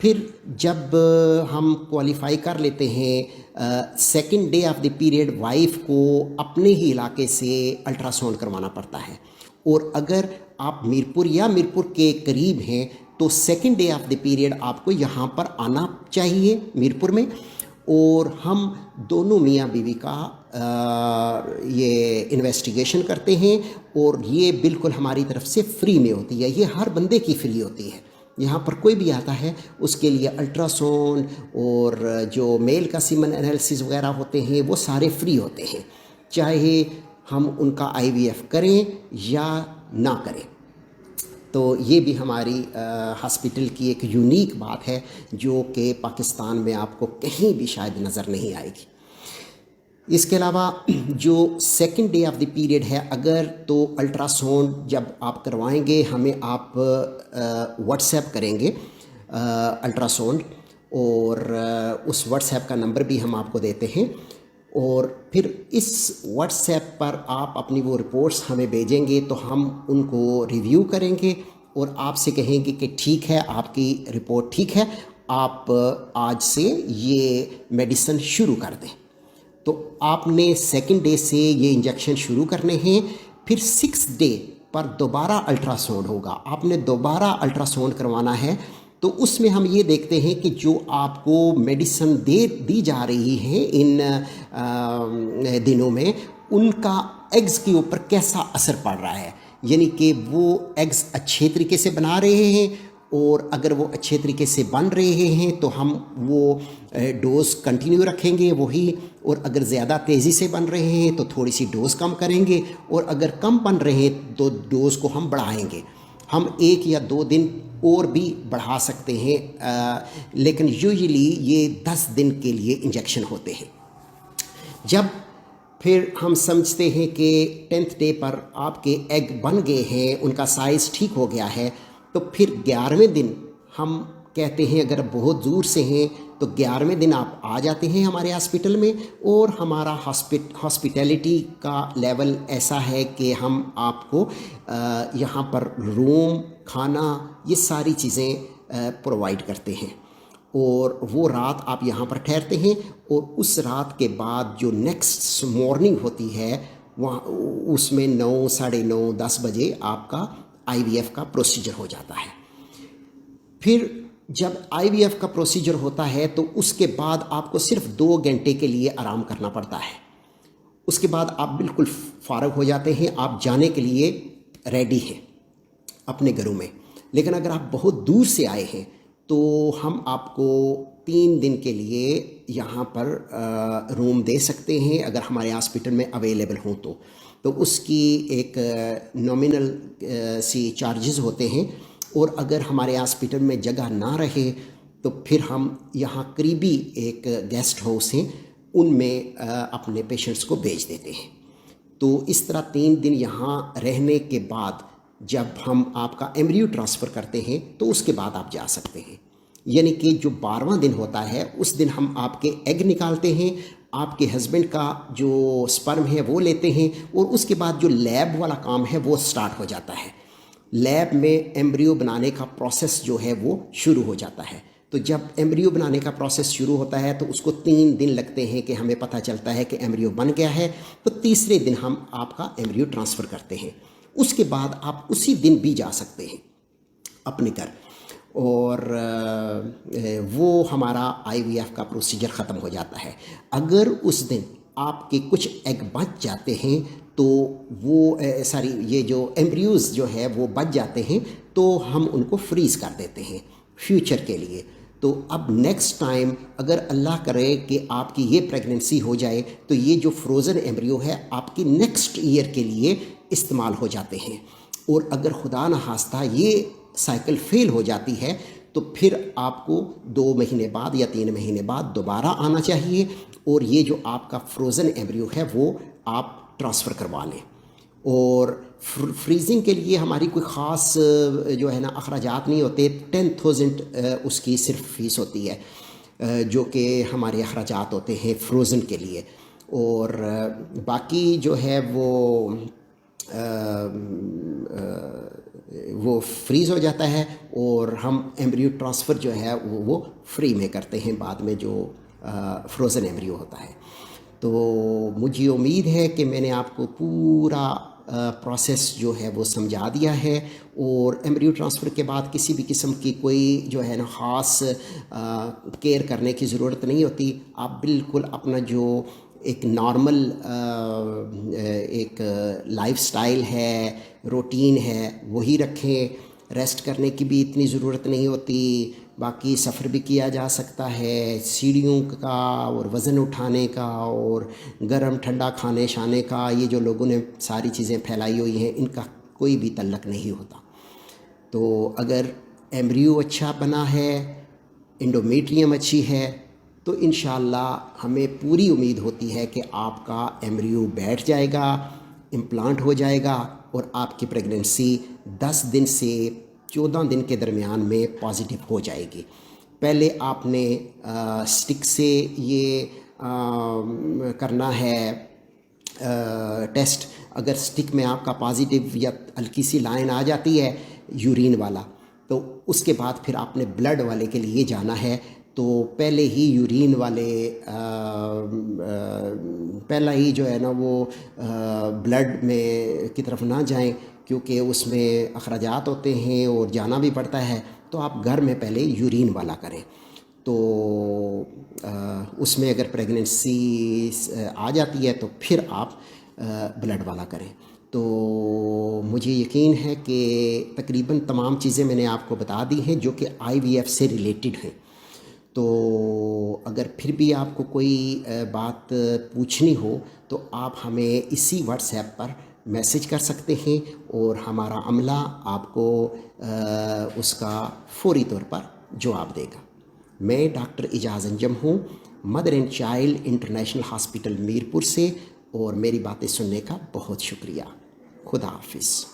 پھر جب ہم کوالیفائی کر لیتے ہیں، second day of the period wife کو اپنے ہی علاقے سے الٹرا ساؤنڈ کروانا پڑتا ہے، اور اگر آپ میرپور یا میرپور کے قریب ہیں تو second day of the period آپ کو یہاں پر آنا چاہیے میرپور میں، اور ہم دونوں میاں بیوی کا یہ انویسٹیگیشن کرتے ہیں، اور یہ بالکل ہماری طرف سے فری میں ہوتی ہے، یہ ہر بندے کی فری ہوتی ہے۔ یہاں پر کوئی بھی آتا ہے اس کے لیے الٹرا ساؤنڈ اور جو میل کا سیمن انالیسس وغیرہ ہوتے ہیں وہ سارے فری ہوتے ہیں، چاہے ہم ان کا آئی وی ایف کریں یا نہ کریں۔ تو یہ بھی ہماری ہاسپٹل کی ایک یونیک بات ہے جو کہ پاکستان میں آپ کو کہیں بھی شاید نظر نہیں آئے گی۔ اس کے علاوہ جو second day of the period ہے، اگر تو الٹرا ساؤنڈ جب آپ کروائیں گے ہمیں آپ واٹس ایپ کریں گے الٹرا ساؤنڈ، اور اس واٹس ایپ کا نمبر بھی ہم آپ کو دیتے ہیں، اور پھر اس واٹس ایپ پر آپ اپنی وہ رپورٹس ہمیں بھیجیں گے تو ہم ان کو ریویو کریں گے اور آپ سے کہیں گے کہ ٹھیک ہے، آپ کی رپورٹ ٹھیک ہے، آپ آج سے یہ میڈیسن شروع کر دیں۔ تو آپ نے سیکنڈ ڈے سے یہ انجیکشن شروع کرنے ہیں، پھر 6 ڈے پر دوبارہ الٹرا ساؤنڈ ہوگا، آپ نے دوبارہ الٹرا ساؤنڈ کروانا ہے۔ تو اس میں ہم یہ دیکھتے ہیں کہ جو آپ کو میڈیسن دی جا رہی ہے ان دنوں میں، ان کا ایگز کے اوپر کیسا اثر پڑ رہا ہے، یعنی کہ وہ ایگز اچھے طریقے سے بنا رہے ہیں، اور اگر وہ اچھے طریقے سے بن رہے ہیں تو ہم وہ ڈوز کنٹینیو رکھیں گے وہی، اور اگر زیادہ تیزی سے بن رہے ہیں تو تھوڑی سی ڈوز کم کریں گے، اور اگر کم بن رہے ہیں تو ڈوز کو ہم بڑھائیں گے۔ ہم 1 یا 2 دن اور بھی بڑھا سکتے ہیں، لیکن یوزلی یہ 10 دن کے لیے انجیکشن ہوتے ہیں۔ جب پھر ہم سمجھتے ہیں کہ 10th ڈے پر آپ کے ایگ بن گئے ہیں، ان کا سائز ٹھیک ہو گیا ہے، تو پھر 11ویں دن ہم کہتے ہیں اگر بہت دور سے ہیں تو 11ویں دن آپ آ جاتے ہیں ہمارے ہاسپٹل میں، اور ہمارا ہاسپٹیلٹی کا لیول ایسا ہے کہ ہم آپ کو یہاں پر روم، کھانا، یہ ساری چیزیں پرووائڈ کرتے ہیں، اور وہ رات آپ یہاں پر ٹھہرتے ہیں، اور اس رات کے بعد جو نیکسٹ مارننگ ہوتی ہے وہاں اس میں 9، 9:30، 10 بجے آپ کا آئی وی ایف کا پروسیجر ہو جاتا ہے۔ پھر جب آئی وی ایف کا پروسیجر ہوتا ہے تو اس کے بعد آپ کو صرف 2 گھنٹے کے لیے آرام کرنا پڑتا ہے، اس کے بعد آپ بالکل فارغ ہو جاتے ہیں، آپ جانے کے لیے ریڈی ہیں اپنے گھروں میں۔ لیکن اگر آپ بہت دور سے آئے ہیں تو ہم آپ کو 3 دن کے لیے یہاں پر روم دے سکتے ہیں اگر ہمارے ہاسپٹل میں اویلیبل ہوں تو اس کی ایک نومینل سی چارجز ہوتے ہیں، اور اگر ہمارے ہاسپٹل میں جگہ نہ رہے تو پھر ہم یہاں قریبی ایک گیسٹ ہاؤس ہیں، ان میں اپنے پیشنٹس کو بھیج دیتے ہیں۔ تو اس طرح 3 دن یہاں رہنے کے بعد جب ہم آپ کا ایمبریو ٹرانسفر کرتے ہیں تو اس کے بعد آپ جا سکتے ہیں، یعنی کہ جو 12واں دن ہوتا ہے اس دن ہم آپ کے ایگ نکالتے ہیں، آپ کے ہسبینڈ کا جو سپرم ہے وہ لیتے ہیں، اور اس کے بعد جو لیب والا کام ہے وہ سٹارٹ ہو جاتا ہے۔ لیب میں ایمبریو بنانے کا پروسیس جو ہے وہ شروع ہو جاتا ہے۔ تو جب ایمبریو بنانے کا پروسیس شروع ہوتا ہے تو اس کو 3 دن لگتے ہیں کہ ہمیں پتہ چلتا ہے کہ ایمبریو بن گیا ہے، تو تیسرے دن ہم آپ کا ایمبریو ٹرانسفر کرتے ہیں۔ اس کے بعد آپ اسی دن بھی جا سکتے ہیں اپنے گھر، اور وہ ہمارا آئی وی ایف کا پروسیجر ختم ہو جاتا ہے۔ اگر اس دن آپ کے کچھ ایگ بچ جاتے ہیں تو وہ یہ جو ایمبریوز جو ہے وہ بچ جاتے ہیں تو ہم ان کو فریز کر دیتے ہیں فیوچر کے لیے۔ تو اب نیکسٹ ٹائم اگر اللہ کرے کہ آپ کی یہ پریگننسی ہو جائے تو یہ جو فروزن ایمبریو ہے آپ کی نیکسٹ ایئر کے لیے استعمال ہو جاتے ہیں، اور اگر خدا نخواستہ یہ سائیکل فیل ہو جاتی ہے تو پھر آپ کو 2 مہینے بعد یا 3 مہینے بعد دوبارہ آنا چاہیے، اور یہ جو آپ کا فروزن ایمبریو ہے وہ آپ ٹرانسفر کروا لیں۔ اور فریزنگ کے لیے ہماری کوئی خاص جو ہے نا اخراجات نہیں ہوتے، 10,000 اس کی صرف فیس ہوتی ہے جو کہ ہمارے اخراجات ہوتے ہیں فروزن کے لیے، اور باقی جو ہے وہ فریز ہو جاتا ہے اور ہم ایمبریو ٹرانسفر جو ہے وہ فری میں کرتے ہیں بعد میں جو فروزن ایمبریو ہوتا ہے. تو مجھے امید ہے کہ میں نے آپ کو پورا پروسیس جو ہے وہ سمجھا دیا ہے, اور ایمبریو ٹرانسفر کے بعد کسی بھی قسم کی کوئی جو ہے نا خاص کیئر کرنے کی ضرورت نہیں ہوتی. آپ بالکل اپنا جو ایک نارمل ایک لائف سٹائل ہے, روٹین ہے, وہی رکھیں. ریسٹ کرنے کی بھی اتنی ضرورت نہیں ہوتی. باقی سفر بھی کیا جا سکتا ہے, سیڑھیوں کا اور وزن اٹھانے کا اور گرم ٹھنڈا کھانے شانے کا, یہ جو لوگوں نے ساری چیزیں پھیلائی ہوئی ہیں ان کا کوئی بھی تعلق نہیں ہوتا. تو اگر ایمبریو اچھا بنا ہے, انڈومیٹریم اچھی ہے, تو انشاءاللہ ہمیں پوری امید ہوتی ہے کہ آپ کا ایمبریو بیٹھ جائے گا, امپلانٹ ہو جائے گا, اور آپ کی پریگننسی 10 دن سے 14 دن کے درمیان میں پازیٹیو ہو جائے گی. پہلے آپ نے سٹک سے یہ کرنا ہے ٹیسٹ. اگر سٹک میں آپ کا پازیٹیو یا ہلکی سی لائن آ جاتی ہے یورین والا, تو اس کے بعد پھر آپ نے بلڈ والے کے لیے جانا ہے. تو پہلے ہی یورین والے پہلا ہی جو ہے نا وہ بلڈ میں کی طرف نہ جائیں, کیونکہ اس میں اخراجات ہوتے ہیں اور جانا بھی پڑتا ہے. تو آپ گھر میں پہلے یورین والا کریں. تو اس میں اگر پریگننسی آ جاتی ہے تو پھر آپ بلڈ والا کریں. تو مجھے یقین ہے کہ تقریباً تمام چیزیں میں نے آپ کو بتا دی ہیں جو کہ IVF سے ریلیٹڈ ہیں. تو اگر پھر بھی آپ کو کوئی بات پوچھنی ہو تو آپ ہمیں اسی واٹس ایپ پر میسج کر سکتے ہیں, اور ہمارا عملہ آپ کو اس کا فوری طور پر جواب دے گا. میں ڈاکٹر اعجاز انجم ہوں, mother and child international hospital Mirpur سے, اور میری باتیں سننے کا بہت شکریہ. خدا حافظ.